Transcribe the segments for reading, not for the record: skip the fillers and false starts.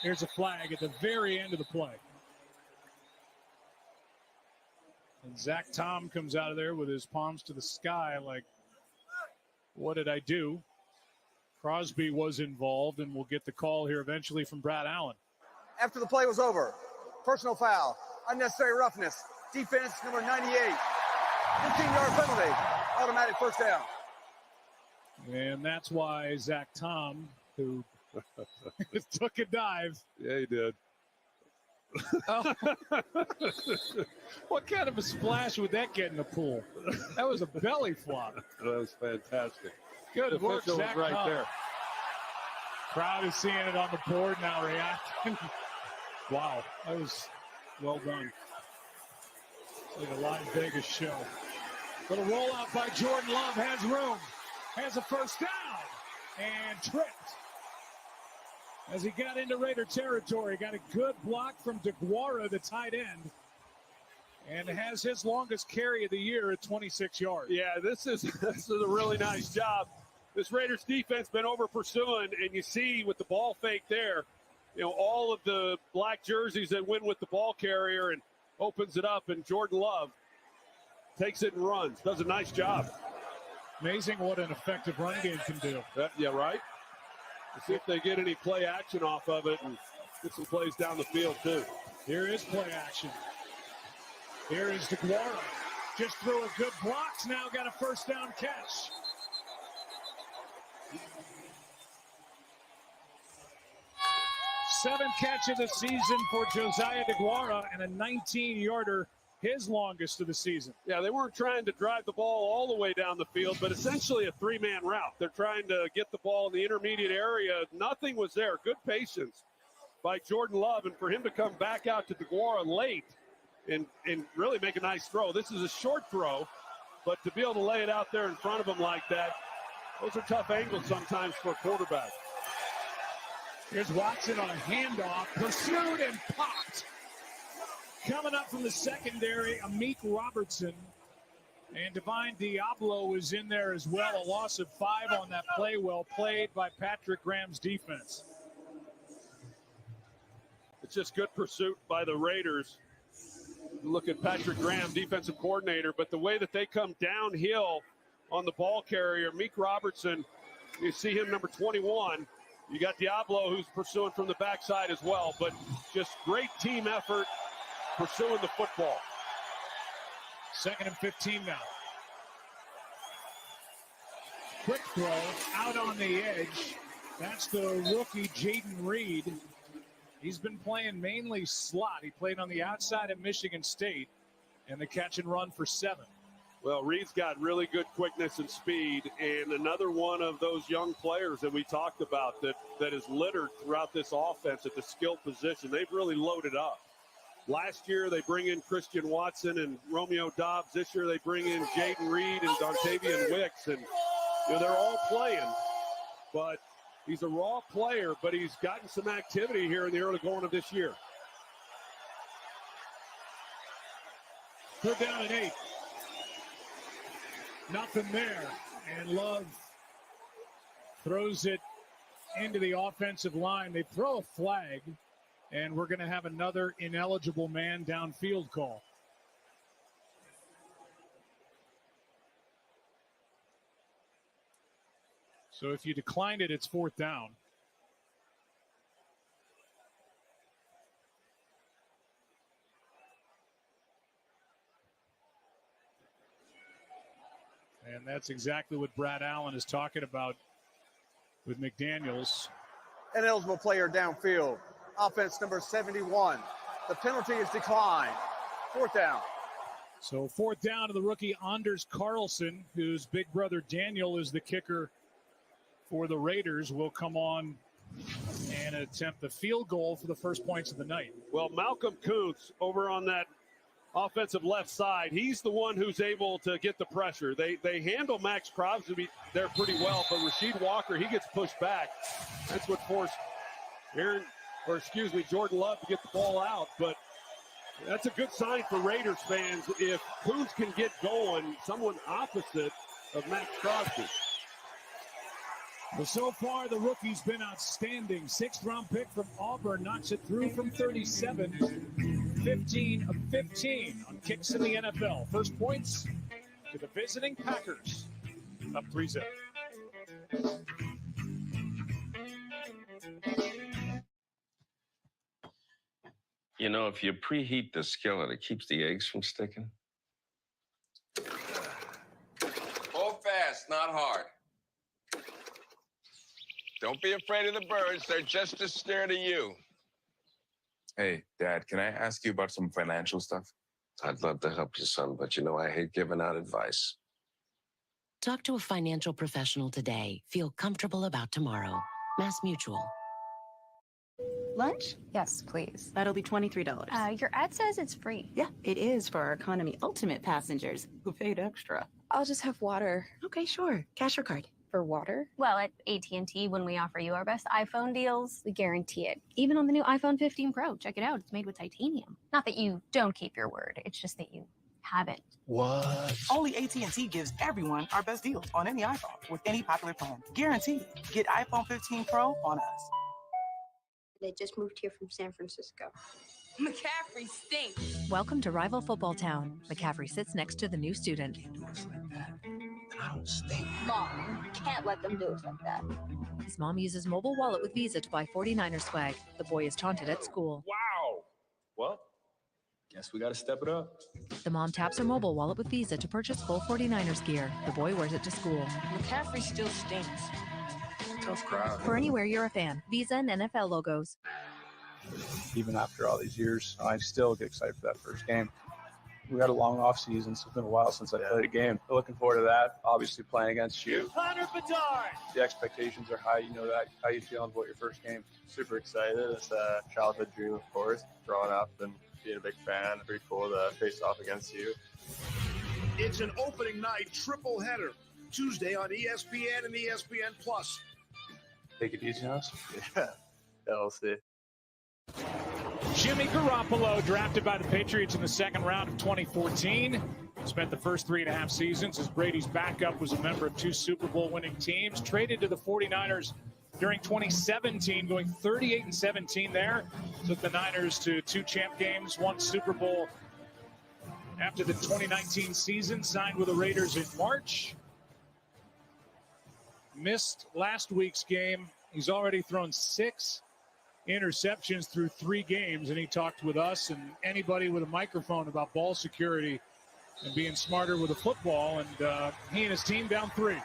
Here's a flag at the very end of the play. And Zach Tom comes out of there with his palms to the sky like, what did I do? Crosby was involved, and we'll get the call here eventually from Brad Allen. After the play was over, personal foul, unnecessary roughness, defense number 98, 15-yard penalty, automatic first down. And that's why Zach Tom, who took a dive. Yeah, he did. Oh. What kind of a splash would that get in the pool? That was a belly flop. That was fantastic. Good work, Zach right Tom. there. Crowd is seeing it on the board now, reacting. Wow, that was well done. It's like a live Vegas show. Little rollout by Jordan Love, has room, has a first down, and tripped. As he got into Raider territory, got a good block from DeGuara, the tight end, and has his longest carry of the year at 26 yards. Yeah, this is a really nice job. This Raiders defense been over pursuing, and you see with the ball fake there, all of the black jerseys that win with the ball carrier and opens it up, and Jordan Love takes it and runs. Does a nice job. Amazing what an effective run game can do. Yeah, right? Let's see if they get any play action off of it and get some plays down the field, too. Here is play action. Here is DeGuara. Just threw a good blocks, now got a first down catch. Seventh catch of the season for Josiah DeGuara and a 19-yarder, his longest of the season. Yeah, they weren't trying to drive the ball all the way down the field, but essentially a three-man route. They're trying to get the ball in the intermediate area. Nothing was there. Good patience by Jordan Love, and for him to come back out to DeGuara late and really make a nice throw. This is a short throw, but to be able to lay it out there in front of him like that, those are tough angles sometimes for a quarterback. Here's Watson on a handoff, pursued and popped. Coming up from the secondary, Amik Robertson. And Divine Diablo is in there as well. A loss of 5 on that play. Well played by Patrick Graham's defense. It's just good pursuit by the Raiders. Look at Patrick Graham, defensive coordinator, but the way that they come downhill on the ball carrier, Amik Robertson, you see him number 21. You got Diablo who's pursuing from the backside as well, but just great team effort pursuing the football. 2nd and 15 now. Quick throw out on the edge. That's the rookie Jaden Reed. He's been playing mainly slot. He played on the outside at Michigan State, and the catch and run for 7. Well, Reed's got really good quickness and speed, and another one of those young players that we talked about that is littered throughout this offense at the skill position. They've really loaded up. Last year, they bring in Christian Watson and Romeo Dobbs. This year, they bring in Jaden Reed and Dontavian Wicks, and they're all playing. But he's a raw player, but he's gotten some activity here in the early going of this year. 3rd down and 8. Nothing there, and Love throws it into the offensive line. They throw a flag, and we're going to have another ineligible man downfield call. So if you declined it, it's 4th down. And that's exactly what Brad Allen is talking about with McDaniels. Ineligible player downfield. Offense number 71. The penalty is declined. 4th down. So 4th down to the rookie Anders Carlson, whose big brother Daniel is the kicker for the Raiders, will come on and attempt the field goal for the first points of the night. Well, Malcolm Kuntz over on that offensive left side, he's the one who's able to get the pressure. They handle Max Crosby there pretty well, but Rasheed Walker, he gets pushed back. That's what forced Jordan Love to get the ball out. But that's a good sign for Raiders fans if Kuntz can get going, someone opposite of Max Crosby. Well, so far, the rookie's been outstanding. 6th-round pick from Auburn knocks it through from 37. 15 of 15 on kicks in the NFL. First points to the visiting Packers. Up 3-0. You know, if you preheat the skillet, it keeps the eggs from sticking. Hold fast, not hard. Don't be afraid of the birds. They're just as scared of you. Hey, Dad, can I ask you about some financial stuff? I'd love to help you, son, but you know I hate giving out advice. Talk to a financial professional today. Feel comfortable about tomorrow. Mass Mutual. Lunch? Yes, please. That'll be $23. Your ad says it's free. Yeah, it is for our Economy Ultimate passengers who paid extra. I'll just have water. Okay, sure. Cash or card? For water? Well, at AT&T, when we offer you our best iPhone deals, we guarantee it. Even on the new iPhone 15 Pro. Check it out. It's made with titanium. Not that you don't keep your word. It's just that you haven't. What? Only AT&T gives everyone our best deals on any iPhone with any popular plan. Guaranteed. Get iPhone 15 Pro on us. They just moved here from San Francisco. McCaffrey stinks. Welcome to Rival Football Town. McCaffrey sits next to the new student. Can't do us like that. And I don't stink. Mom, you can't let them do us like that. His mom uses mobile wallet with Visa to buy 49er swag. The boy is taunted at school. Wow. Well, guess we got to step it up. The mom taps her mobile wallet with Visa to purchase full 49ers gear. The boy wears it to school. McCaffrey still stinks. Tough crowd. For anywhere you're a fan, Visa and NFL logos. Even after all these years, I still get excited for that first game. We had a long off season, so it's been a while since I played a game. Looking forward to that. Obviously playing against you. Connor Bedard. The expectations are high. You know that. How you feeling about your first game? Super excited. It's a childhood dream, of course. Growing up and being a big fan. Pretty cool to face off against you. It's an opening night triple header. Tuesday on ESPN and ESPN Plus. Take it easy on us. Yeah, we'll see. Jimmy Garoppolo, drafted by the Patriots in the second round of 2014. Spent the first 3.5 seasons as Brady's backup, was a member of 2 Super Bowl winning teams. Traded to the 49ers during 2017, going 38-17 there. Took the Niners to 2 champ games, 1 Super Bowl after the 2019 season. Signed with the Raiders in March. Missed last week's game. He's already thrown 6 interceptions through 3 games, and he talked with us and anybody with a microphone about ball security and being smarter with a football, and he and his team down 3. I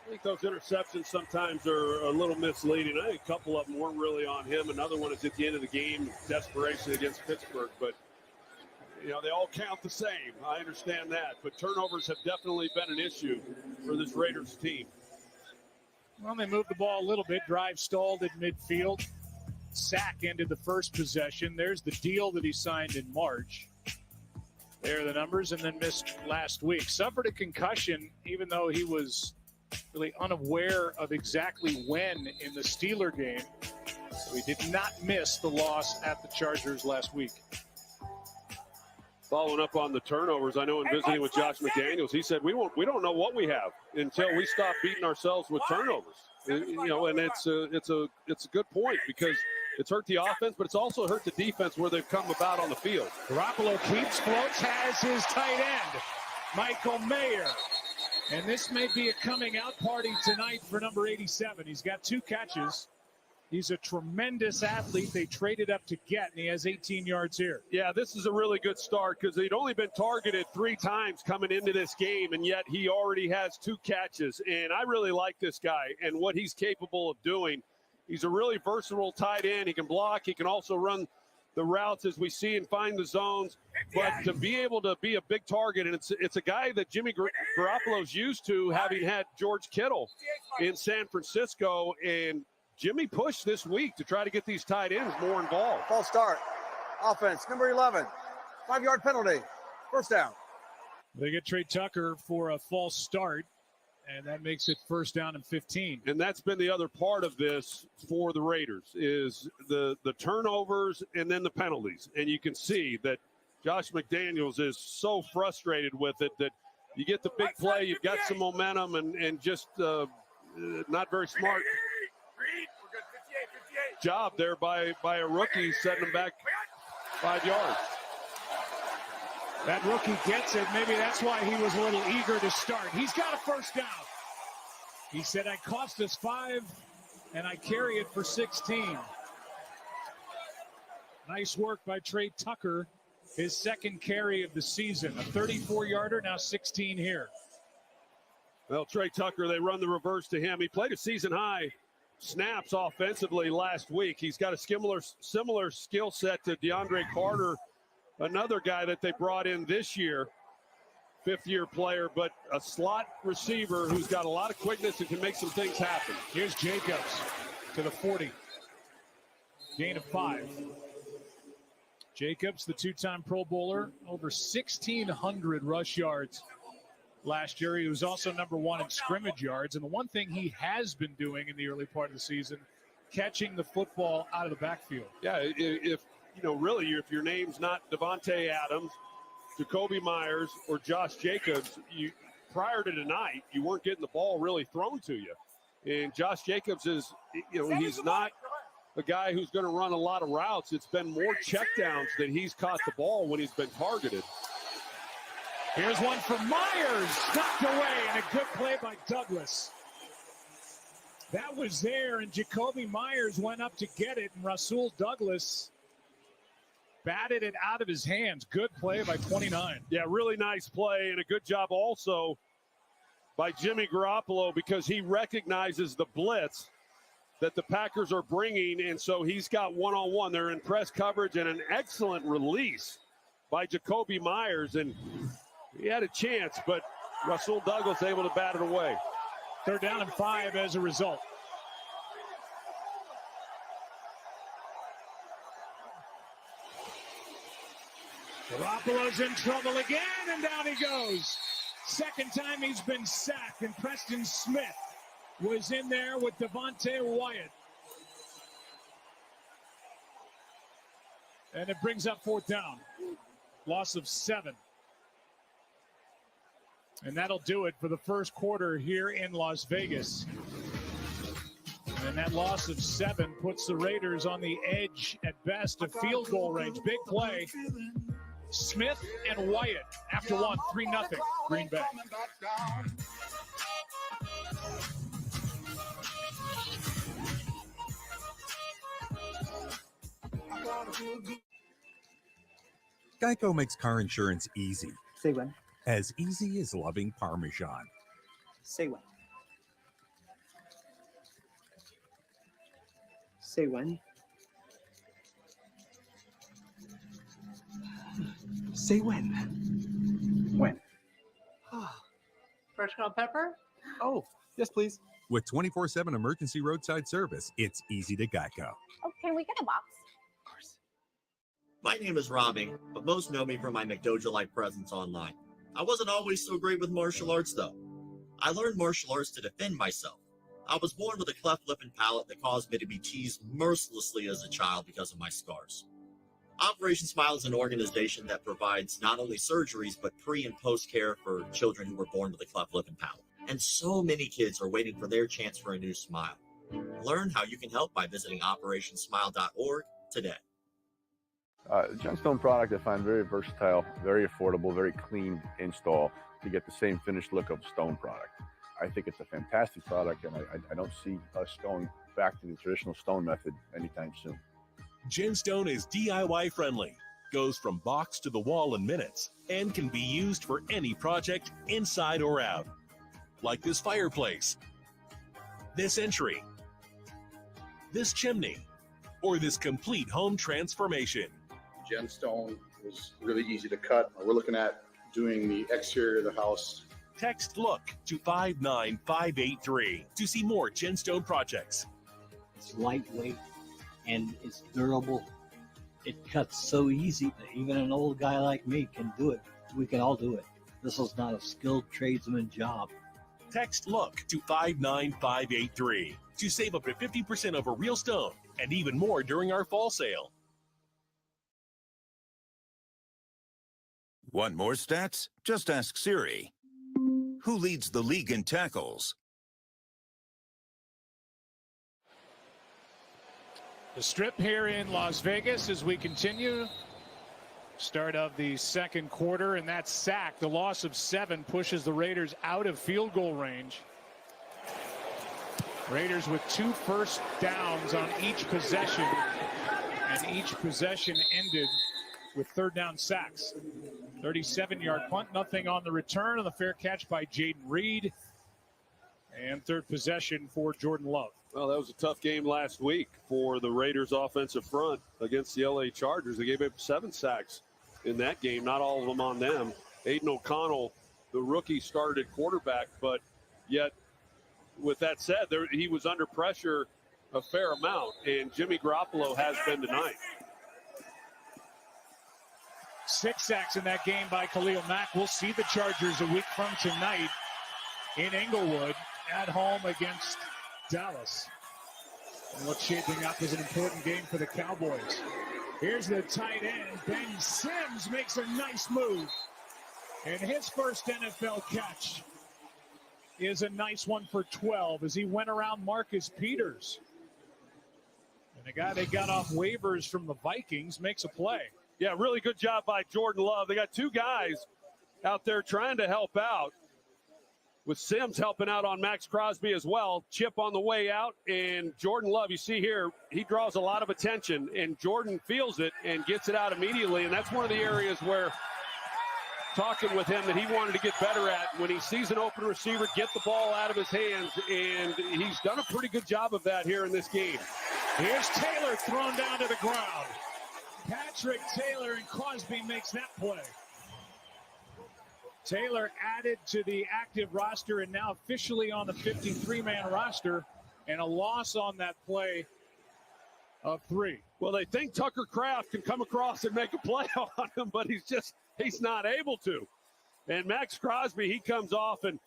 think those interceptions sometimes are a little misleading. I think a couple of them weren't really on him. Another one is at the end of the game, desperation against Pittsburgh, but you know, they all count the same. I understand that, but turnovers have definitely been an issue for this Raiders team. Well, they moved the ball a little bit. Drive stalled at midfield. Sack ended the first possession. There's the deal that he signed in March. There are the numbers, and then missed last week. Suffered a concussion, even though he was really unaware of exactly when in the Steeler game. So he did not miss the loss at the Chargers last week. Following up on the turnovers, I know in visiting with Josh McDaniels, he said we don't know what we have until we stop beating ourselves with turnovers. You know, and it's a good point, because it's hurt the offense, but it's also hurt the defense where they've come about on the field. Garoppolo keeps, floats, has his tight end, Michael Mayer. And this may be a coming out party tonight for number 87. He's got 2 catches. He's a tremendous athlete they traded up to get, and he has 18 yards here. Yeah, this is a really good start, because he'd only been targeted 3 times coming into this game, and yet he already has 2 catches. And I really like this guy and what he's capable of doing. He's a really versatile tight end. He can block. He can also run the routes as we see and find the zones. But to be able to be a big target, and it's a guy that Jimmy Garoppolo's used to, having had George Kittle in San Francisco. And Jimmy pushed this week to try to get these tight ends more involved. False start. Offense, number 11. 5-yard penalty. First down. They get Trey Tucker for a false start, and that makes it first down and 15. And that's been the other part of this for the Raiders, is the turnovers and then the penalties. And you can see that Josh McDaniels is so frustrated with it that you get the big play, you've got some momentum, and just not very smart job there by a rookie, setting him back 5 yards. That rookie gets it. Maybe that's why he was a little eager to start. He's got a first down. He said, I cost us 5, and I carry it for 16. Nice work by Trey Tucker. His second carry of the season. A 34-yarder, now 16 here. Well, Trey Tucker, they run the reverse to him. He played a season-high snaps offensively last week. He's got a similar skill set to DeAndre Carter, another guy that they brought in this year, fifth-year player, but a slot receiver who's got a lot of quickness and can make some things happen. Here's Jacobs to the 40. Gain of 5. Jacobs, the two-time Pro Bowler, over 1,600 rush yards last year. He was also number 1 in scrimmage yards. And the one thing he has been doing in the early part of the season, catching the football out of the backfield. Yeah, if your name's not Devontae Adams, Jacoby Myers, or Josh Jacobs, prior to tonight, you weren't getting the ball really thrown to you. And Josh Jacobs is, he's not a guy who's going to run a lot of routes. It's been more checkdowns that he's caught the ball when he's been targeted. Here's one for Myers, knocked away, and a good play by Douglas. That was there, and Jacoby Myers went up to get it, and Rasul Douglas batted it out of his hands. Good play by 29. Yeah, really nice play, and a good job also by Jimmy Garoppolo, because he recognizes the blitz that the Packers are bringing, and so he's got one-on-one. They're in press coverage, and an excellent release by Jacoby Myers, and he had a chance, but Rasul Douglas able to bat it away. 3rd down and 5 as a result. Garoppolo's in trouble again, and down he goes. Second time he's been sacked, and Preston Smith was in there with Devontae Wyatt. And it brings up 4th down. Loss of 7. And that'll do it for the first quarter here in Las Vegas. And that loss of 7 puts the Raiders on the edge at best of field goal range. Big play. Smith and Wyatt after 1, 3-0 Green Bay. Geico makes car insurance easy. Say when. As easy as loving Parmesan. Say when. Say when. Say when. When. Fresh ground pepper? Oh, yes, please. With 24/7 emergency roadside service, it's easy to Geico. Oh, can we get a box? My name is Robbie, but most know me from my McDoja-like presence online. I wasn't always so great with martial arts, though. I learned martial arts to defend myself. I was born with a cleft lip and palate that caused me to be teased mercilessly as a child because of my scars. Operation Smile is an organization that provides not only surgeries, but pre- and post-care for children who were born with a cleft lip and palate. And so many kids are waiting for their chance for a new smile. Learn how you can help by visiting operationsmile.org today. Gemstone product I find very versatile, very affordable, very clean install to get the same finished look of stone product. I think it's a fantastic product, and I don't see us going back to the traditional stone method anytime soon. Gemstone is DIY friendly, goes from box to the wall in minutes, and can be used for any project inside or out. Like this fireplace, this entry, this chimney, or this complete home transformation. Gemstone was really easy to cut. We're looking at doing the exterior of the house. Text LOOK to 59583 to see more Gemstone projects. It's lightweight and it's durable. It cuts so easy that even an old guy like me can do it. We can all do it. This is not a skilled tradesman job. Text LOOK to 59583 to save up to 50% over real stone and even more during our fall sale. Want more stats? Just ask Siri. Who leads the league in tackles? The Strip here in Las Vegas as we continue. Start of the second quarter, and that sack, the loss of 7, pushes the Raiders out of field goal range. Raiders with 2 first downs on each possession, and each possession ended with third down sacks. 37-yard punt, nothing on the return, and the fair catch by Jaden Reed. And third possession for Jordan Love. Well, that was a tough game last week for the Raiders offensive front against the LA Chargers. They gave up 7 sacks in that game, not all of them on them. Aiden O'Connell, the rookie, started at quarterback, but yet with that said, he was under pressure a fair amount, and Jimmy Garoppolo has been tonight. 6 sacks in that game by Khalil Mack. We'll see the Chargers a week from tonight in Inglewood at home against Dallas. And what's shaping up is an important game for the Cowboys. Here's the tight end. Ben Sims makes a nice move. And his first NFL catch is a nice one for 12 as he went around Marcus Peters. And the guy they got off waivers from the Vikings makes a play. Yeah, really good job by Jordan Love. They got 2 guys out there trying to help out, with Sims helping out on Max Crosby as well. Chip on the way out, and Jordan Love, you see here, he draws a lot of attention, and Jordan feels it and gets it out immediately. And that's one of the areas where, talking with him, that he wanted to get better at, when he sees an open receiver, get the ball out of his hands, and he's done a pretty good job of that here in this game. Here's Taylor thrown down to the ground. Patrick Taylor, and Crosby makes that play. Taylor added to the active roster and now officially on the 53-man roster, and a loss on that play of 3. Well, they think Tucker Kraft can come across and make a play on him, but he's not able to. And Max Crosby, he comes off, and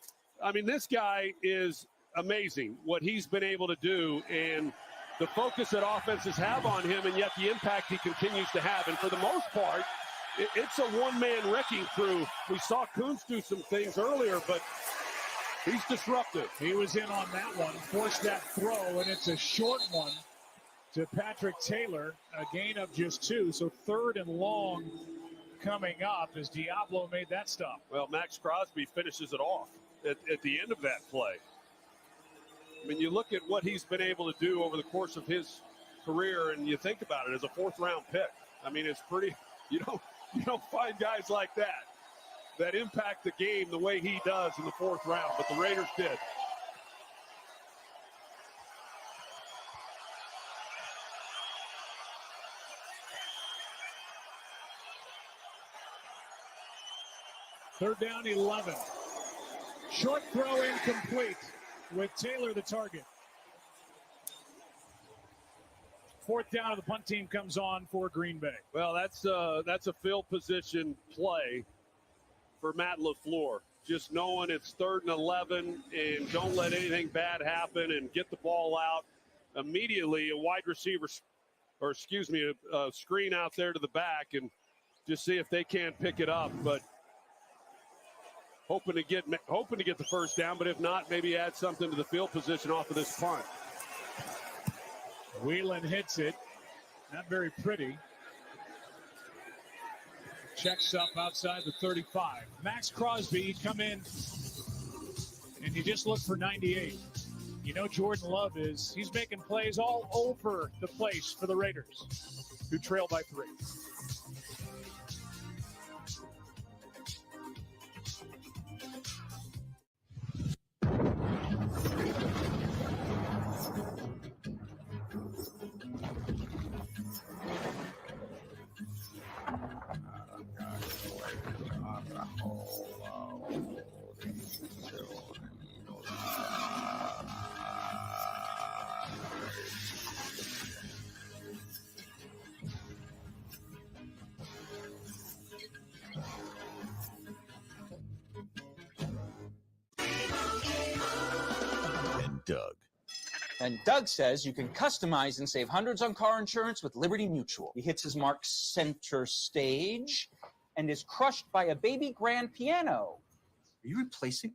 I mean, this guy is amazing what he's been able to do, and the focus that offenses have on him, and yet the impact he continues to have. And for the most part, it's a one-man wrecking crew. We saw Kuntz do some things earlier, but he's disruptive. He was in on that one, forced that throw, and it's a short one to Patrick Taylor, a gain of just 2. So 3rd and long coming up as Diablo made that stop. Well, Max Crosby finishes it off at the end of that play. I mean, you look at what he's been able to do over the course of his career, and you think about it as a 4th-round pick. I mean, it's pretty. You don't find guys like that impact the game the way he does in the 4th round, but the Raiders did. Third down, 11. Short throw incomplete with Taylor the target. 4th down of the punt team comes on for Green Bay. Well, that's a field position play for Matt LaFleur. Just knowing it's 3rd and 11 and don't let anything bad happen and get the ball out immediately. A wide receiver, or excuse me, a screen out there to the back and just see if they can't pick it up. But hoping to get the first down, but if not, maybe add something to the field position off of this punt. Whelan hits it. Not very pretty. Checks up outside the 35. Max Crosby come in, and you just look for 98. You know Jordan Love he's making plays all over the place for the Raiders, who trail by 3. Doug. And Doug says you can customize and save hundreds on car insurance with Liberty Mutual. He hits his mark center stage and is crushed by a baby grand piano. Are you replacing